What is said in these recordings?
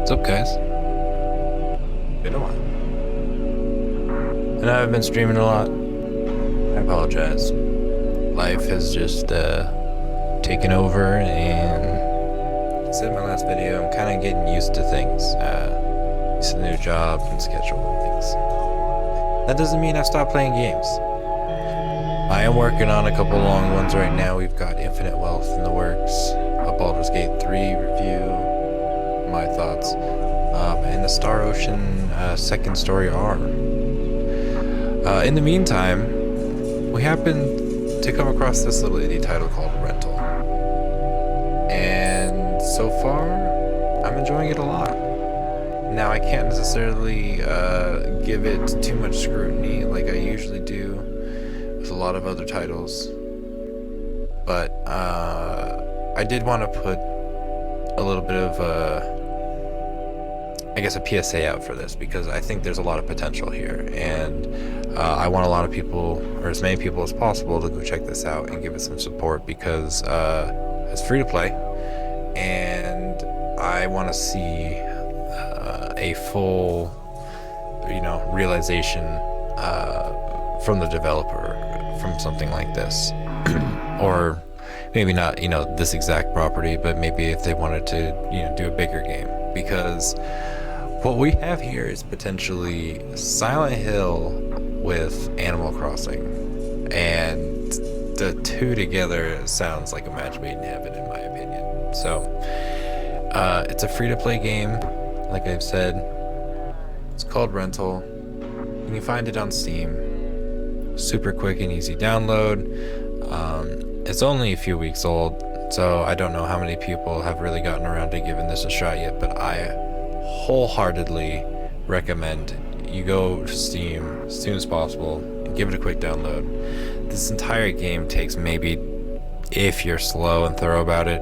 What's up, guys? Been a while. And I've been streaming a lot. I apologize. Life has just taken over, and I said in my last video, I'm kind of getting used to things. Used to the new job and schedule and things. That doesn't mean I've stopped playing games. I am working on a couple long ones right now. We've got Infinite Wealth in the works, a Baldur's Gate 3 review, my thoughts, and the Star Ocean second story R. In the meantime, we happened to come across this little indie title called Rental, and so far, I'm enjoying it a lot. Now, I can't necessarily give it too much scrutiny like I usually do with a lot of other titles, but I did want to put a little bit of I guess a PSA out for this, because I think there's a lot of potential here, and I want a lot of people, or as many people as possible, to go check this out and give it some support, because it's free to play, and I want to see a full, realization from the developer from something like this, or maybe not, this exact property, but maybe if they wanted to, do a bigger game, because what we have here is potentially Silent Hill with Animal Crossing, and the two together sounds like a match made in heaven, in my opinion. So it's a free-to-play game, like I've said. It's called Rental. You can find it on Steam. Super quick and easy download. It's only a few weeks old, so I don't know how many people have really gotten around to giving this a shot yet, but I wholeheartedly recommend you go to Steam as soon as possible and give it a quick download. This entire game takes, maybe, if you're slow and thorough about it,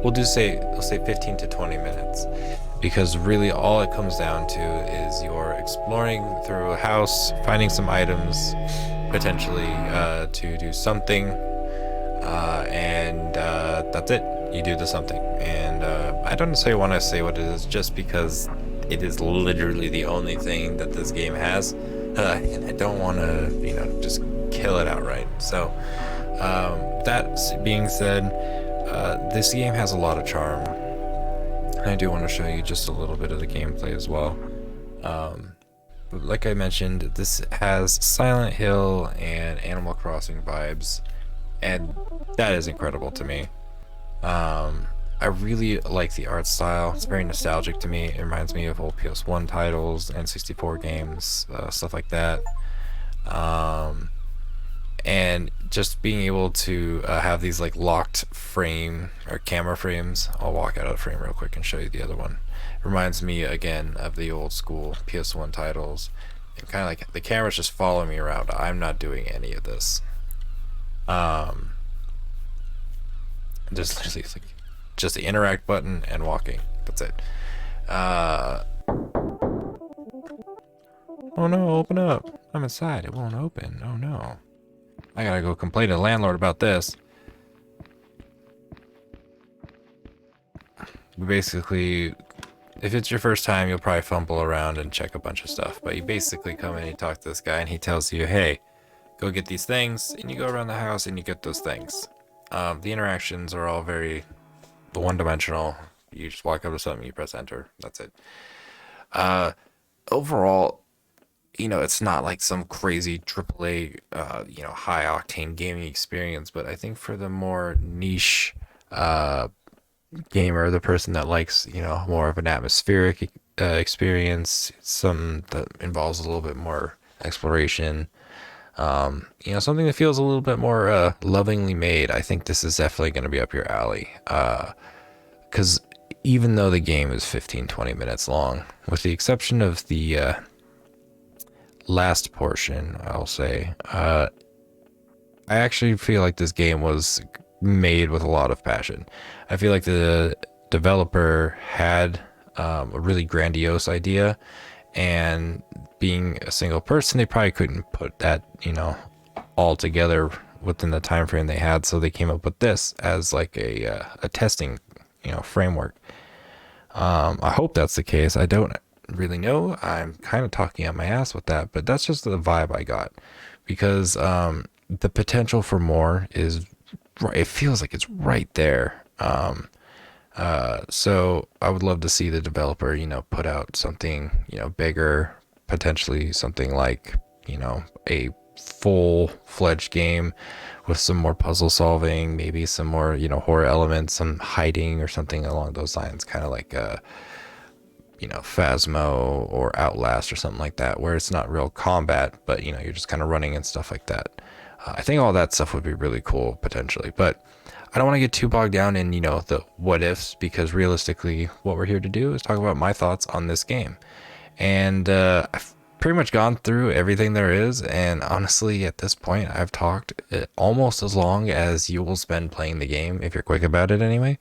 we'll say 15 to 20 minutes, because really all it comes down to is you're exploring through a house, finding some items, potentially to do something, and that's it. You do the something, and I don't necessarily want to say what it is, just because it is literally the only thing that this game has, and I don't want to, just kill it outright. So that being said, this game has a lot of charm, and I do want to show you just a little bit of the gameplay as well. But like I mentioned, this has Silent Hill and Animal Crossing vibes, and that is incredible to me. I really like the art style. It's very nostalgic to me. It reminds me of old PS1 titles, N64 games, stuff like that. And just being able to have these like locked frame or camera frames. I'll walk out of the frame real quick and show you the other one. It reminds me again of the old school PS1 titles. And kind of like the camera's just following me around. I'm not doing any of this. Just literally like just the interact button and walking. That's it. Oh no, open up. I'm inside. It won't open. Oh no. I gotta go complain to the landlord about this. Basically, if it's your first time, you'll probably fumble around and check a bunch of stuff. But you basically come in and you talk to this guy, and he tells you, hey, go get these things, and you go around the house and you get those things. The interactions are all very one-dimensional. You just walk up to something, you press enter. That's it. Overall, it's not like some crazy AAA, high-octane gaming experience, but I think for the more niche gamer, the person that likes, more of an atmospheric experience, some that involves a little bit more exploration, something that feels a little bit more lovingly made, I think this is definitely going to be up your alley. Because even though the game is 15-20 minutes long, with the exception of the last portion, I'll say, I actually feel like this game was made with a lot of passion. I feel like the developer had a really grandiose idea, and being a single person, they probably couldn't put that, all together within the time frame they had, so they came up with this as like a testing framework. I hope that's the case. I don't really know. I'm kind of talking out my ass with that, but that's just the vibe I got, because the potential for more is it feels like it's right there. So I would love to see the developer, put out something, bigger, potentially something like, a full-fledged game with some more puzzle solving, maybe some more, horror elements, some hiding or something along those lines, kind of like Phasmo or Outlast or something like that, where it's not real combat, but you're just kind of running and stuff like that. I think all that stuff would be really cool potentially, but I don't want to get too bogged down in the what ifs, because realistically, what we're here to do is talk about my thoughts on this game, and I've pretty much gone through everything there is, and honestly, at this point, I've talked almost as long as you will spend playing the game if you're quick about it, anyway.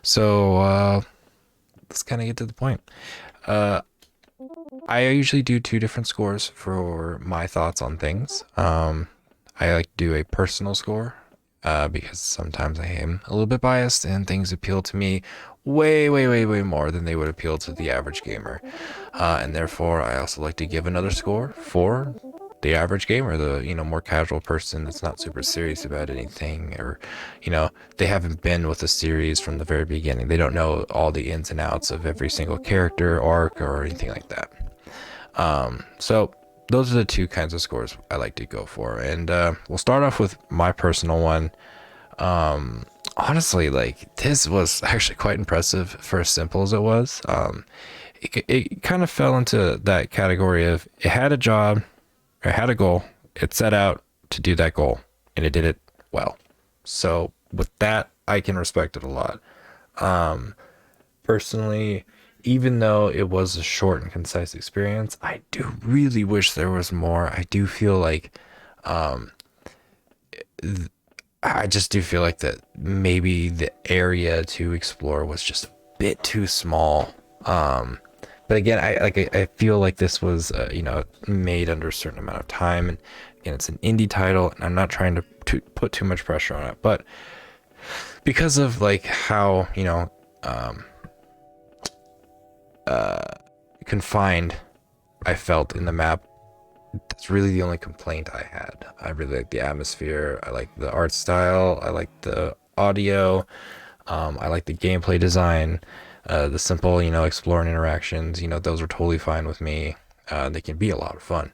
So let's kind of get to the point. I usually do two different scores for my thoughts on things. I like to do a personal score, because sometimes I am a little bit biased and things appeal to me way, way, way, way more than they would appeal to the average gamer. And therefore, I also like to give another score for the average gamer, the more casual person that's not super serious about anything, or they haven't been with the series from the very beginning. They don't know all the ins and outs of every single character arc or anything like that. So those are the two kinds of scores I like to go for, and we'll start off with my personal one. Honestly, like, this was actually quite impressive for as simple as it was. It kind of fell into that category of, it had a job, it had a goal, it set out to do that goal, and it did it well. So with that, I can respect it a lot. Personally, even though it was a short and concise experience, I do really wish there was more. I do feel like I just do feel like that maybe the area to explore was just a bit too small. But again, I feel like this was made under a certain amount of time, and again, it's an indie title, and I'm not trying to put too much pressure on it, but because of like how confined I felt in the map, that's really the only complaint I had. I really like the atmosphere, I like the art style, I like the audio, I like the gameplay design, the simple exploring interactions, those are totally fine with me. They can be a lot of fun.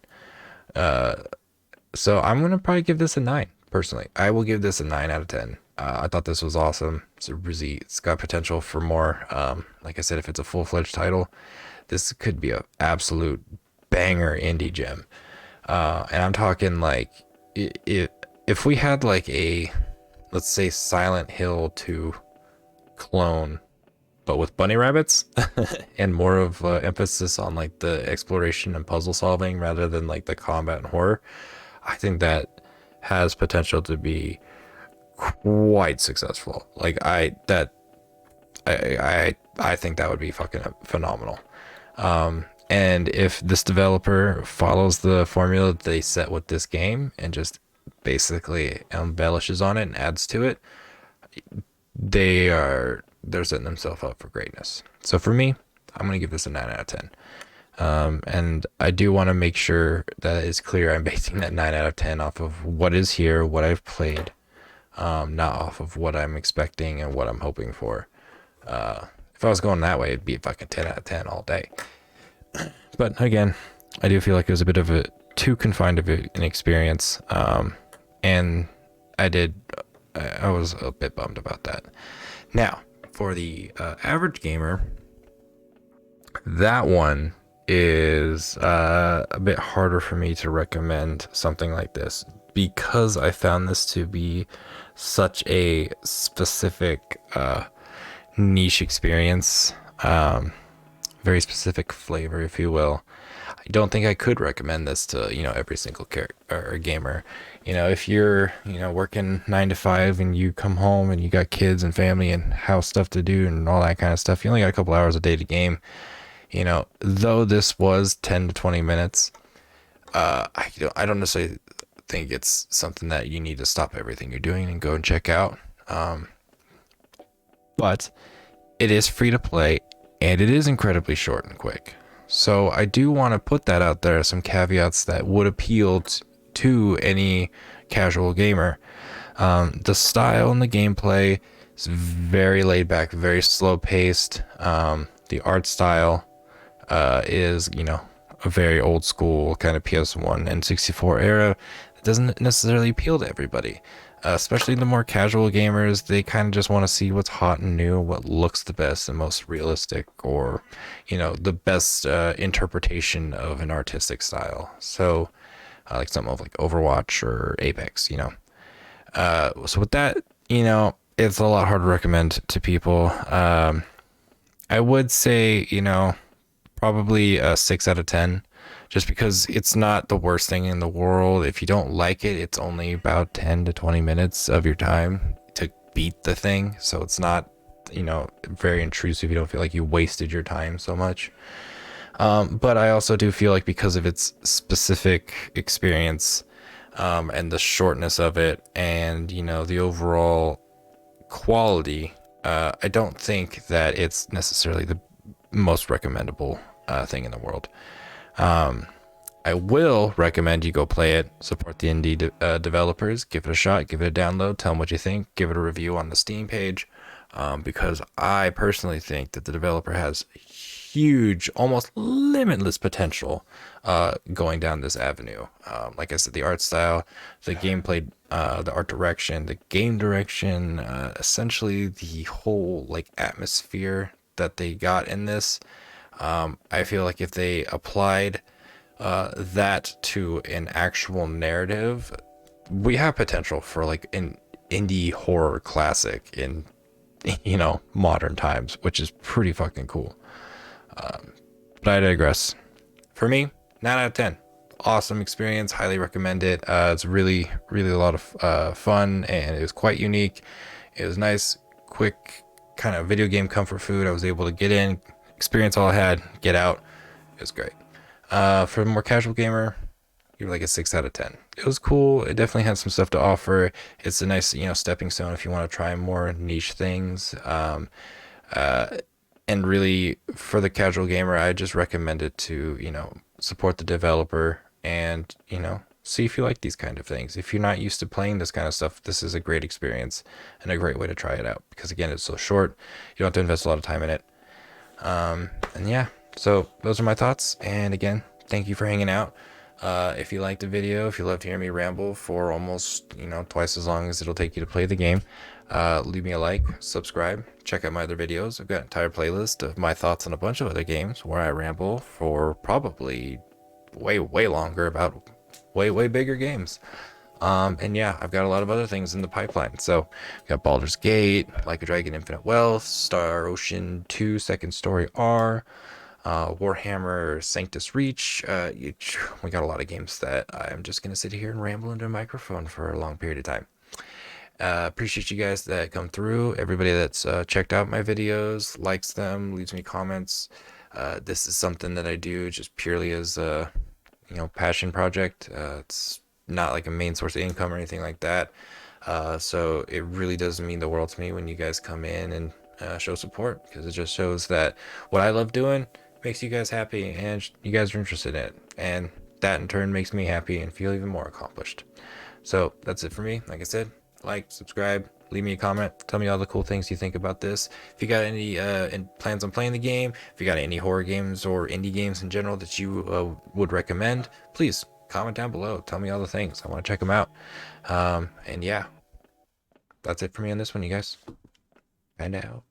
So I'm gonna probably give this a 9. Personally, I will give this a 9 out of 10. I thought this was awesome. It's got potential for more. Like I said, if it's a full-fledged title, this could be a absolute banger indie gem. And I'm talking like, if we had like a, let's say, Silent Hill 2 clone, but with bunny rabbits and more of emphasis on like the exploration and puzzle solving rather than like the combat and horror, I think that has potential to be quite successful. Like I think that would be fucking phenomenal. And if this developer follows the formula that they set with this game and just basically embellishes on it and adds to it, they're setting themselves up for greatness. So for me, I'm gonna give this a 9 out of 10. And I do want to make sure that it's clear I'm basing that 9 out of 10 off of what is here, what I've played, not off of what I'm expecting and what I'm hoping for. If I was going that way, it'd be fucking 10 out of 10 all day. But again, I do feel like it was a bit of a too confined of an experience. And I was a bit bummed about that. Now, for the average gamer, that one is a bit harder for me to recommend something like this, because I found this to be such a specific niche experience, very specific flavor, if you will. I don't think I could recommend this to every single character or gamer. If you're working 9 to 5 and you come home and you got kids and family and house stuff to do and all that kind of stuff, you only got a couple hours a day to game. Though this was 10 to 20 minutes, I don't necessarily think it's something that you need to stop everything you're doing and go and check out. But it is free to play, and it is incredibly short and quick. So I do want to put that out there, some caveats that would appeal to any casual gamer. The style and the gameplay is very laid back, very slow paced. The art style is, you know, a very old school kind of PS1 and 64 era. It doesn't necessarily appeal to everybody, especially the more casual gamers. They kind of just want to see what's hot and new, what looks the best and most realistic, or, you know, the best interpretation of an artistic style. So like something of like Overwatch or Apex, you know. So with that, you know, it's a lot hard to recommend to people. I would say, you know, probably a 6 out of 10, just because it's not the worst thing in the world. If you don't like it, it's only about 10 to 20 minutes of your time to beat the thing. So it's not, you know, very intrusive. You don't feel like you wasted your time so much. But I also do feel like because of its specific experience, and the shortness of it, and, you know, the overall quality, I don't think that it's necessarily the most recommendable thing in the world. I will recommend you go play it, support the indie developers, give it a shot, give it a download, tell them what you think, give it a review on the Steam page, because I personally think that the developer has huge, almost limitless potential going down this avenue. Like I said, the art style, the gameplay, the art direction, the game direction, essentially the whole like atmosphere that they got in this. I feel like if they applied that to an actual narrative, we have potential for like an indie horror classic in, you know, modern times, which is pretty fucking cool. But I digress. For me, 9 out of 10. Awesome experience. Highly recommend it. It's really, really a lot of fun, and it was quite unique. It was nice, quick, kind of video game comfort food. I was able to get in, experience all I had, get out. It was great. For a more casual gamer, you're like a 6 out of 10. It was cool. It definitely had some stuff to offer. It's a nice, you know, stepping stone if you want to try more niche things. And really, for the casual gamer, I just recommend it to, you know, support the developer and, you know, see if you like these kind of things. If you're not used to playing this kind of stuff, this is a great experience and a great way to try it out, because again, it's so short. You don't have to invest a lot of time in it. And yeah, so those are my thoughts. And again, thank you for hanging out. If you liked the video, if you loved hearing me ramble for almost, you know, twice as long as it'll take you to play the game, leave me a like, subscribe, check out my other videos. I've got an entire playlist of my thoughts on a bunch of other games where I ramble for probably way longer about way bigger games. And yeah, I've got a lot of other things in the pipeline. So I've got Baldur's Gate, Like a Dragon Infinite Wealth, Star Ocean 2 Second Story R, Warhammer Sanctus Reach. We got a lot of games that I'm just gonna sit here and ramble into a microphone for a long period of time. Appreciate you guys that come through, everybody that's checked out my videos, likes them, leaves me comments. This is something that I do just purely as a, you know, passion project. It's not like a main source of income or anything like that. So it really does mean the world to me when you guys come in and show support, because it just shows that what I love doing makes you guys happy and you guys are interested in it, and that in turn makes me happy and feel even more accomplished. So that's it for me. Like I said, like, subscribe, leave me a comment, tell me all the cool things you think about this. If you got any plans on playing the game, if you got any horror games or indie games in general that you would recommend, please comment down below. Tell me all the things. I want to check them out. And yeah, that's it for me on this one, you guys. And out.